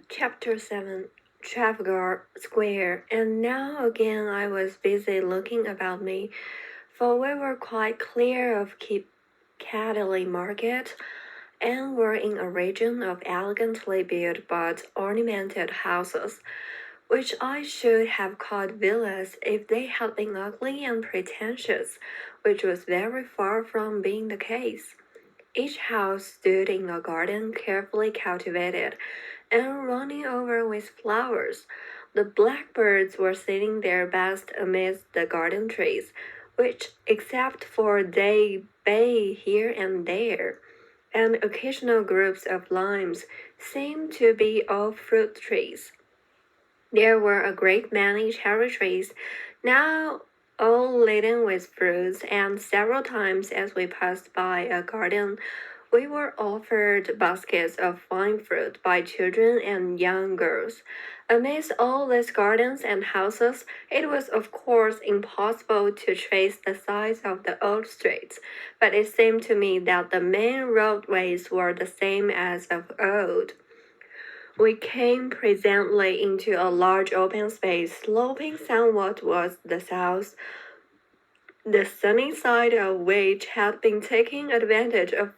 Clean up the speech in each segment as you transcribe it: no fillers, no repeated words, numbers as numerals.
Chapter 7 Trafalgar Square, and now again I was busy looking about me, for we were quite clear of Piccadilly Market, and were in a region of elegantly built but ornamented houses, which I should have called villas if they had been ugly and pretentious, which was very far from being the case. Each house stood in a garden carefully cultivated and running over with flowers. The blackbirds were sitting their best amidst the garden trees, which, except for they bay here and there, and occasional groups of limes, seemed to be all fruit trees. There were a great many cherry trees, now all laden with fruits, and several times as we passed by a garden, we were offered baskets of fine fruit by children and young girls. Amidst all these gardens and houses, it was of course impossible to trace the size of the old streets, but it seemed to me that the main roadways were the same as of old. We came presently into a large open space, sloping somewhat towards the south, the sunny side of which had been taken advantage of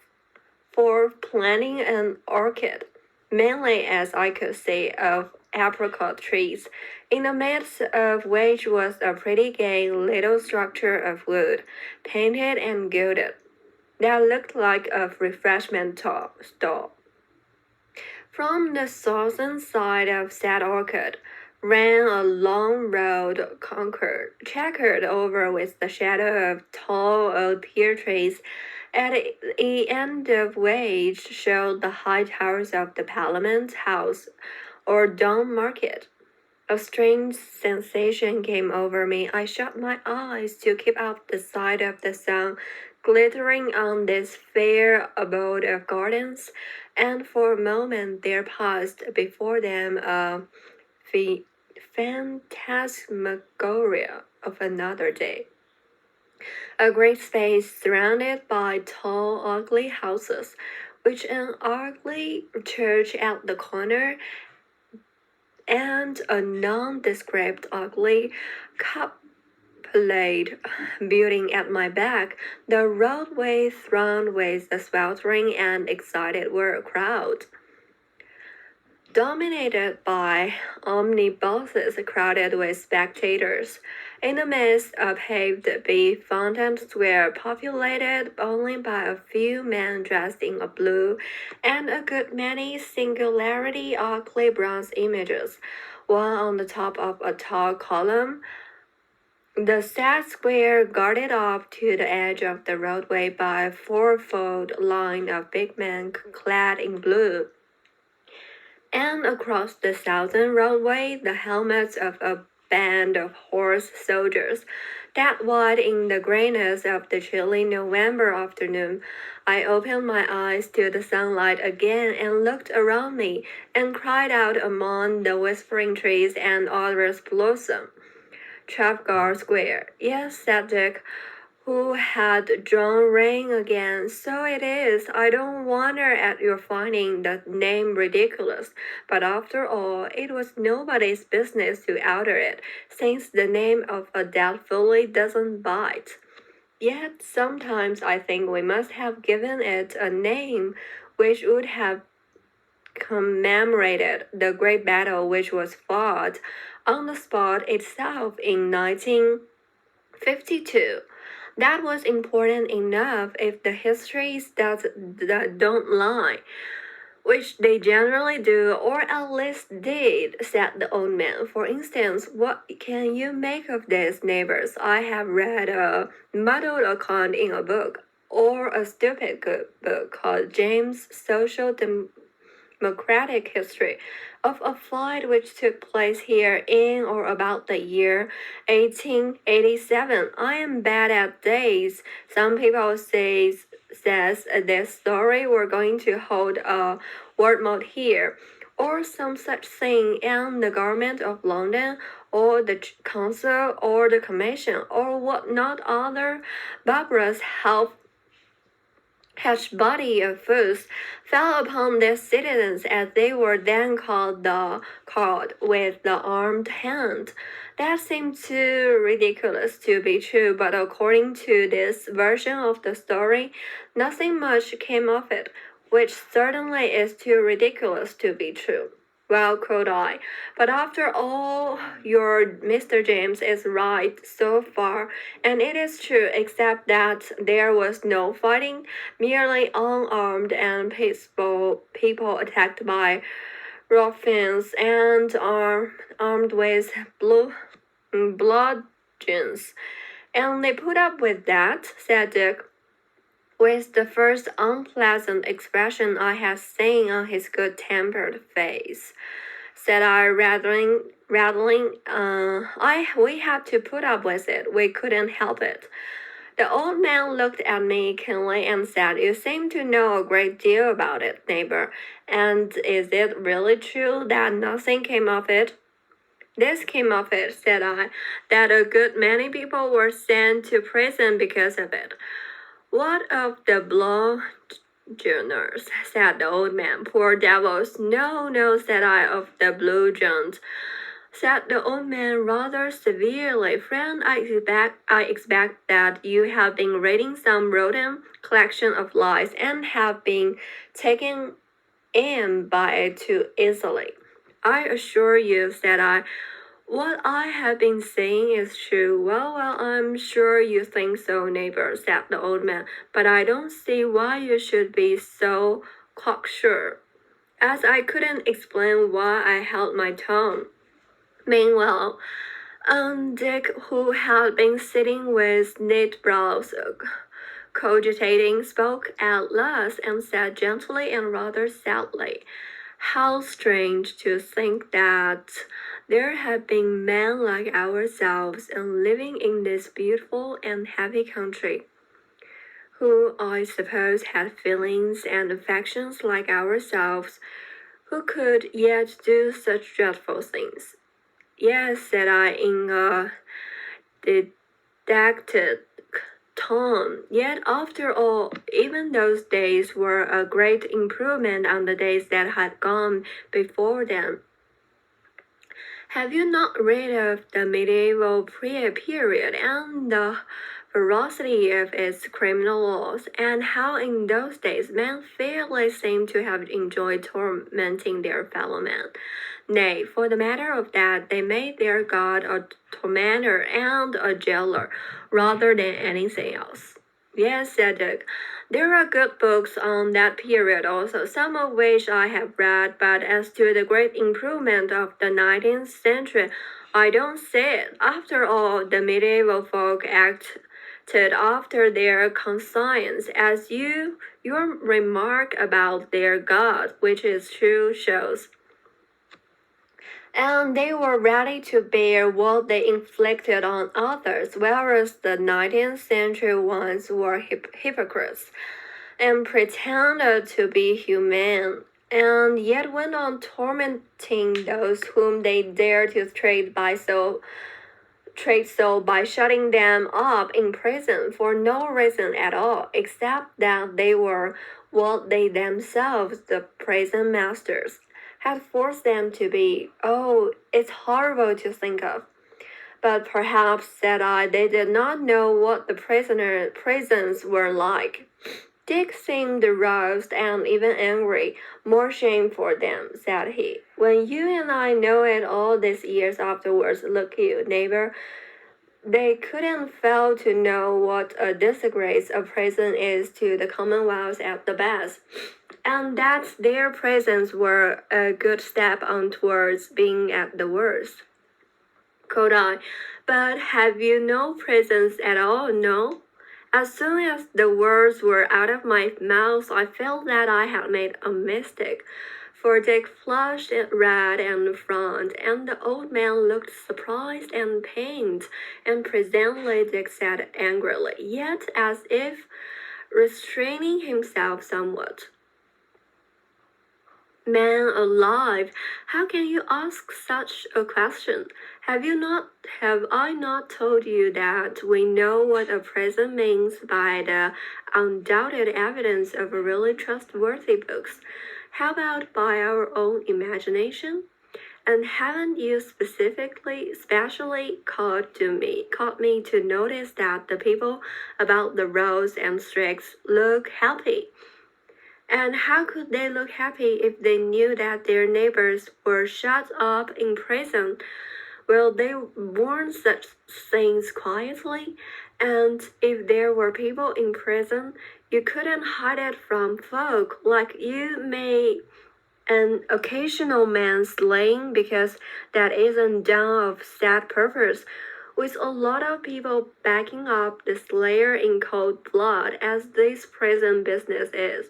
for planting an orchard, mainly as I could see of apricot trees, in the midst of which was a pretty gay little structure of wood, painted and gilded, that looked like a refreshment stall. From the southern side of said orchard ran a long road checkered over with the shadow of tall old pear trees, at the end of which showed the high towers of the Parliament House or Down Market. A strange sensation came over me. I shut my eyes to keep out the sight of the sun glittering on this fair abode of gardens, and for a moment there passed before them a phantasmagoria of another day. A great space surrounded by tall, ugly houses, with an ugly church at the corner, and a nondescript ugly cupola building at my back. The roadway thronged with a sweltering and excited crowd, dominated by omnibuses crowded with spectators. In the midst, a paved befronted square populated only by a few men dressed in blue, and a good many singularly ugly bronze images, one on the top of a tall column. The sad square guarded off to the edge of the roadway by a fourfold line of big men clad in blue, and across the southern roadway the helmets of a band of horse soldiers, that white in the grayness of the chilly November afternoon. I opened my eyes to the sunlight again and looked around me, and cried out among the whispering trees and odorous blossom. Trafalgar Square. Yes, said Dick, who had drawn rein again. So it is. I don't wonder at your finding the name ridiculous, but after all, it was nobody's business to alter it, since the name of a dead fully doesn't bite. Yet sometimes I think we must have given it a name which would have commemorated the great battle which was fought on the spot itself in 1952. That was important enough if the histories don't lie, which they generally do, or at least did, said the old man. For instance, what can you make of this, neighbors? I have read a muddled account in a book, or a stupid good book called James' Social Democratic History, of a flight which took place here in or about the year 1887. I am bad at dates. Some people says this story we're going to hold a word mote here, or some such thing, and the government of London, or the council, or the commission, or what not other barbarous Hatch body of foes fell upon their citizens as they were then called with the armed hand. That seemed too ridiculous to be true, but according to this version of the story, nothing much came of it, which certainly is too ridiculous to be true. Well, quoth I, but after all, your Mr. James is right so far, and it is true, except that there was no fighting, merely unarmed and peaceful people attacked by ruffians and armed with bludgeons. And they put up with that, said Dick, with the first unpleasant expression I had seen on his good-tempered face. Said I, rattling. We had to put up with it. We couldn't help it. The old man looked at me keenly and said, You seem to know a great deal about it, neighbor. And is it really true that nothing came of it? This came of it, said I, that a good many people were sent to prison because of it. What of the bludgeoners? Said the old man. Poor devils. No, no, said I, of the bludgeons, said the old man rather severely. Friend, I expect that you have been reading some rotten collection of lies and have been taken in by it too easily. I assure you, said I, what I have been saying is true. Well, I'm sure you think so, neighbor, said the old man, but I don't see why you should be so cocksure. As I couldn't explain why I held my tongue. Meanwhile, Dick, who had been sitting with knit brows, cogitating, spoke at last and said gently and rather sadly, How strange to think that there have been men like ourselves and living in this beautiful and happy country, who I suppose had feelings and affections like ourselves, who could yet do such dreadful things. Yes, said I in a dejected tone. Yet after all, even those days were a great improvement on the days that had gone before them. Have you not read of the medieval period and the ferocity of its criminal laws, and how in those days men fairly seem to have enjoyed tormenting their fellow men? Nay, for the matter of that, they made their God a tormentor and a jailer, rather than anything else. Yes, said Dick. There are good books on that period also, some of which I have read, but as to the great improvement of the 19th century, I don't see it. After all, the medieval folk acted after their conscience, as your remark about their God, which is true, shows. And they were ready to bear what they inflicted on others, whereas the 19th century ones were hypocrites and pretended to be humane, and yet went on tormenting those whom they dared to trade so by shutting them up in prison for no reason at all, except that they were what they themselves, the prison masters, had forced them to be. Oh, it's horrible to think of. But perhaps, said I, they did not know what the prisons were like. Dick seemed roused and even angry. More shame for them, said he. When you and I know it all these years afterwards, look you, neighbor, they couldn't fail to know what a disgrace a prison is to the Commonwealth at the best, and that their prisons were a good step on towards being at the worst. Quoth I, but have you no prisons at all? No? As soon as the words were out of my mouth, I felt that I had made a mistake, for Dick flushed red and frowned, and the old man looked surprised and pained, and presently Dick said angrily, yet as if restraining himself somewhat, Man alive, how can you ask such a question? Have I not told you that we know what a present means by the undoubted evidence of really trustworthy books? How about by our own imagination? And haven't you specially caught me to notice that the people about the roads and streets look happy? And how could they look happy if they knew that their neighbors were shut up in prison? Well, they warn such things quietly, and if there were people in prison, you couldn't hide it from folk like you may an occasional man slaying because that isn't done of set purpose, with a lot of people backing up the slayer in cold blood as this prison business is.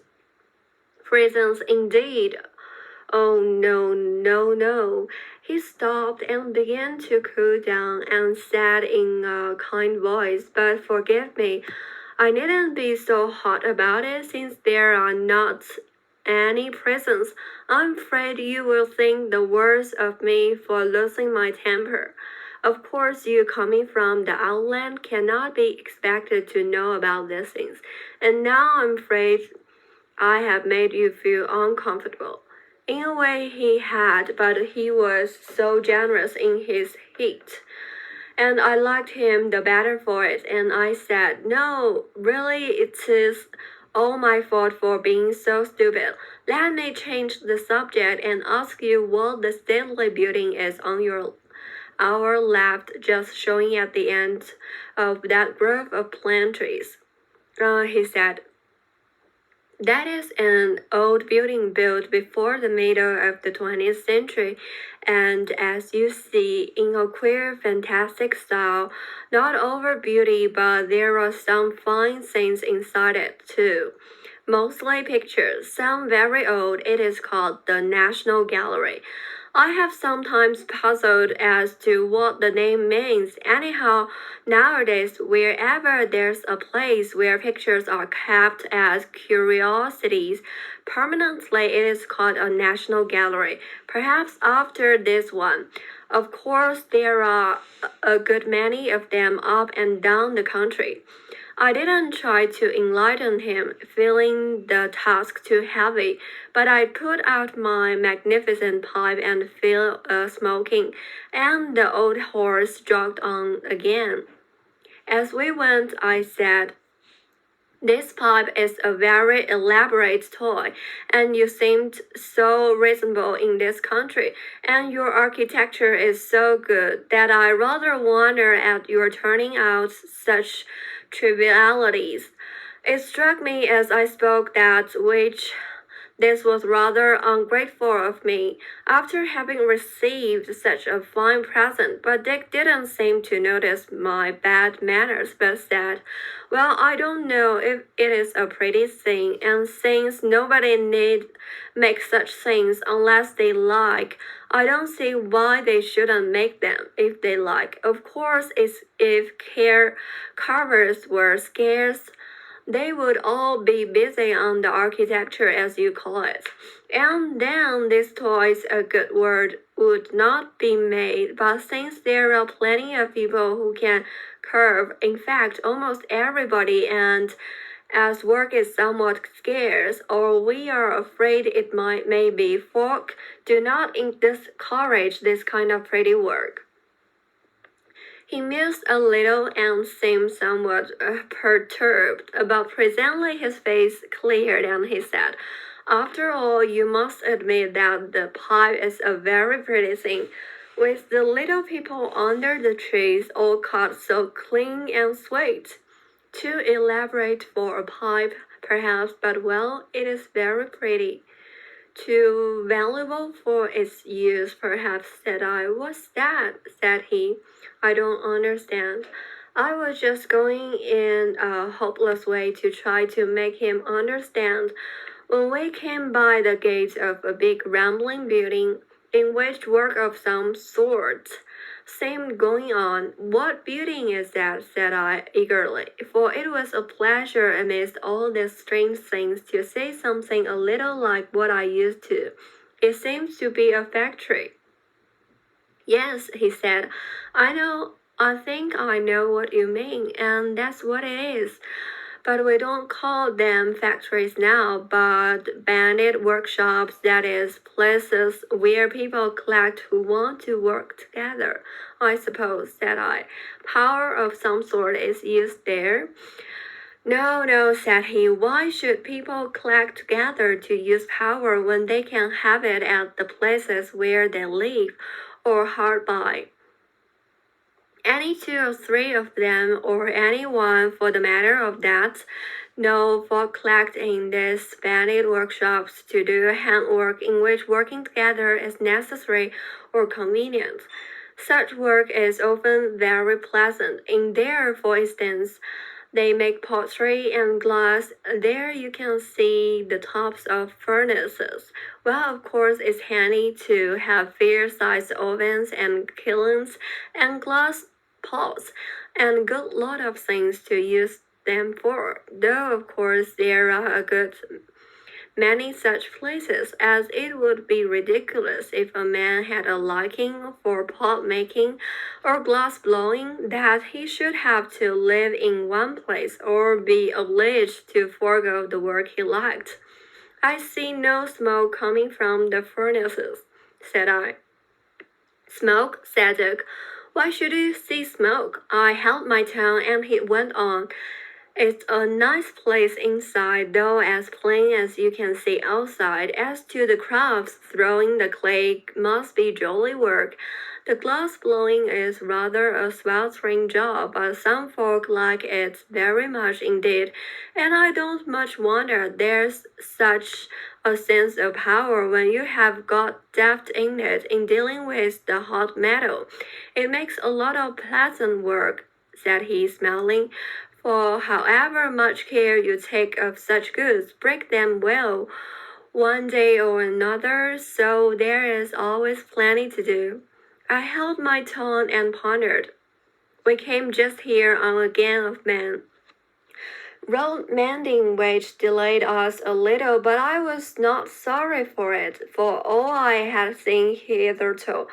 Prisons indeed. Oh, no, no, no. He stopped and began to cool down and said in a kind voice, but forgive me, I needn't be so hot about it since there are not any prisons. I'm afraid you will think the worse of me for losing my temper. Of course, you coming from the outland cannot be expected to know about these things, and now I'm afraid I have made you feel uncomfortable. In a way, he had, but he was so generous in his heat. And I liked him the better for it, and I said, no, really, it is all my fault for being so stupid. Let me change the subject and ask you what the stately building is on our left, just showing at the end of that grove of plane trees. He said, that is an old building built before the middle of the 20th century, and as you see, in a queer, fantastic style, not over beauty, but there are some fine things inside it too. Mostly pictures, some very old. It is called the National Gallery. I have sometimes puzzled as to what the name means. Anyhow, nowadays, wherever there's a place where pictures are kept as curiosities, permanently it is called a national gallery. Perhaps after this one. Of course, there are a good many of them up and down the country. I didn't try to enlighten him, feeling the task too heavy, but I put out my magnificent pipe and fell smoking, and the old horse jogged on again. As we went, I said, this pipe is a very elaborate toy, and you seemed so reasonable in this country, and your architecture is so good that I rather wonder at your turning out such trivialities. It struck me as I spoke that which this was rather ungrateful of me, after having received such a fine present, but Dick didn't seem to notice my bad manners, but said, well, I don't know if it is a pretty thing, and since nobody need make such things unless they like, I don't see why they shouldn't make them if they like. Of course, if care covers were scarce, they would all be busy on the architecture as you call it. And then these toys, a good word, would not be made. But since there are plenty of people who can carve, in fact, almost everybody, and as work is somewhat scarce, or we are afraid it may be folk, do not discourage this kind of pretty work. He mused a little and seemed somewhat perturbed, but presently his face cleared and he said, after all, you must admit that the pipe is a very pretty thing, with the little people under the trees all cut so clean and sweet. Too elaborate for a pipe, perhaps, but well, it is very pretty. Too valuable for its use, perhaps, said I. What's that? Said he. I don't understand. I was just going in a hopeless way to try to make him understand when we came by the gates of a big rambling building in which work of some sort seemed going on. What building is that? Said I eagerly, for it was a pleasure amidst all these strange things to say something a little like what I used to. It seems to be a factory. Yes, he said. I know. I think I know what you mean, and that's what it is. But we don't call them factories now, but bandit workshops, that is, places where people collect who want to work together. I suppose, said I. Power of some sort is used there. No, no, said he. Why should people collect together to use power when they can have it at the places where they live or hard by? Any two or three of them, or any one for the matter of that, know folk collect in these bandit workshops to do handwork in which working together is necessary or convenient. Such work is often very pleasant. In there, for instance, they make pottery and glass. There you can see the tops of furnaces. Well, of course, it's handy to have fair-sized ovens and kilns and glass pots and a good lot of things to use them for. Though, of course, there are a good many such places, as it would be ridiculous if a man had a liking for pot making or glass blowing that he should have to live in one place or be obliged to forego the work he liked. I see no smoke coming from the furnaces, said I. Smoke, said Dick. Why should you see smoke? I held my tongue and he went on. It's a nice place inside, though as plain as you can see outside. As to the crafts, throwing the clay must be jolly work. The glass blowing is rather a sweltering job, but some folk like it very much indeed, and I don't much wonder there's such a sense of power when you have got deft in it in dealing with the hot metal. It makes a lot of pleasant work, said he, smiling. For however much care you take of such goods, break them well one day or another, so there is always plenty to do. I held my tongue and pondered. We came just here on a gang of men. Road mending which delayed us a little, but I was not sorry for it, for all I had seen hitherto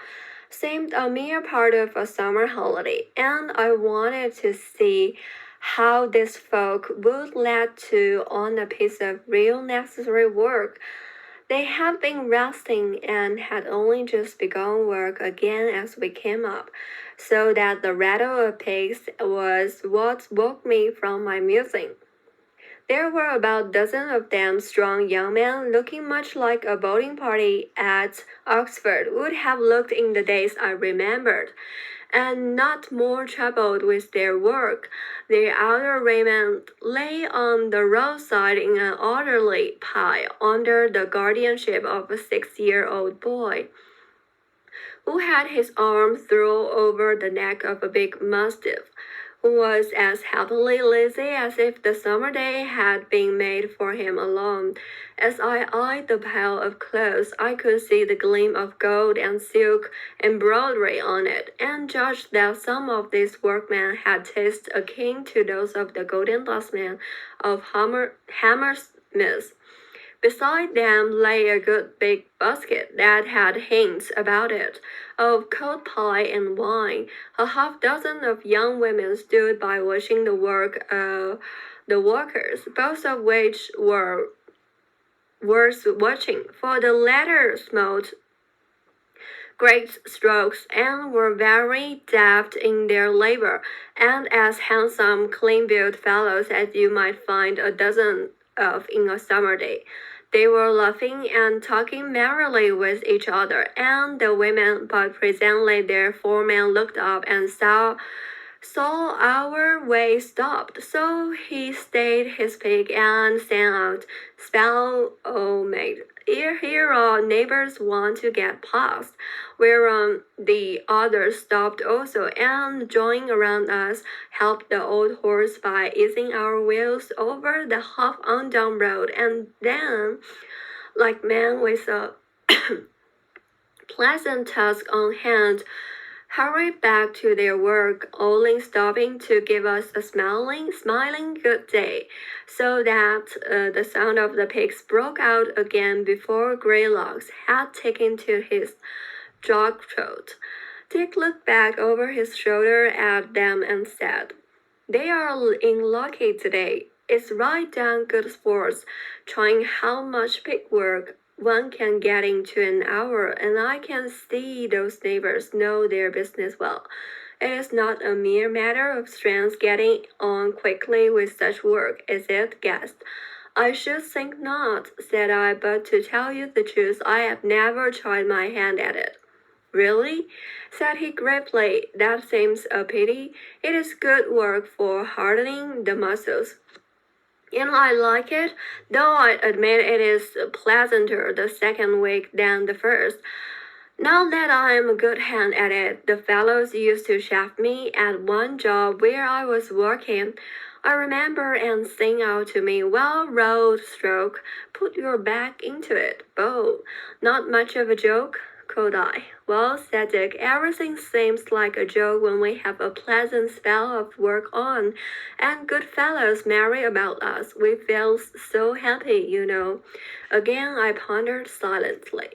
seemed a mere part of a summer holiday, and I wanted to see how these folk would let to on a piece of real necessary work. They had been resting and had only just begun work again as we came up, so that the rattle of pigs was what woke me from my musing. There were about a dozen of them strong young men, looking much like a boating party at Oxford would have looked in the days I remembered, and not more troubled with their work. Their outer raiment lay on the roadside in an orderly pile under the guardianship of a 6-year-old boy, who had his arm thrown over the neck of a big mastiff, who was as happily lazy as if the summer day had been made for him alone. As I eyed the pile of clothes, I could see the gleam of gold and silk embroidery on it, and judged that some of these workmen had tastes akin to those of the golden dustman of Hammersmith. Beside them lay a good big basket that had hints about it of cold pie and wine. A half dozen of young women stood by watching the work of the workers, both of which were worth watching, for the latter smote great strokes and were very deft in their labor, and as handsome, clean-built fellows as you might find a dozen of in a summer day. They were laughing and talking merrily with each other, and the women, but presently their foreman looked up and saw our way stopped, so he stayed his pig and sang out, "Spell, oh mate, here our neighbors want to get past," whereon the others stopped also, and joining around us, helped the old horse by easing our wheels over the half undone road, and then, like men with a pleasant task on hand, hurried back to their work, only stopping to give us a smiling good day, so that the sound of the pigs broke out again before Greylocks had taken to his jog trot. Dick looked back over his shoulder at them and said, "They are in lucky today. It's right down good sports, trying how much pig work one can get into an hour, and I can see those neighbors know their business well. It is not a mere matter of strength getting on quickly with such work, is it, guest?" "I should think not," said I, "but to tell you the truth, I have never tried my hand at it." "Really?" said he gravely. "That seems a pity. It is good work for hardening the muscles. And I like it, though I admit it is pleasanter the second week than the first. Now that I am a good hand at it, the fellows used to chaff me at one job where I was working. I remember and sing out to me, 'Well rowed, Stroke, put your back into it, Bo.' Not much of a joke?" quoth I. "Well," said Dick, "everything seems like a joke when we have a pleasant spell of work on, and good fellows merry about us. We feel so happy, you know." Again I pondered silently.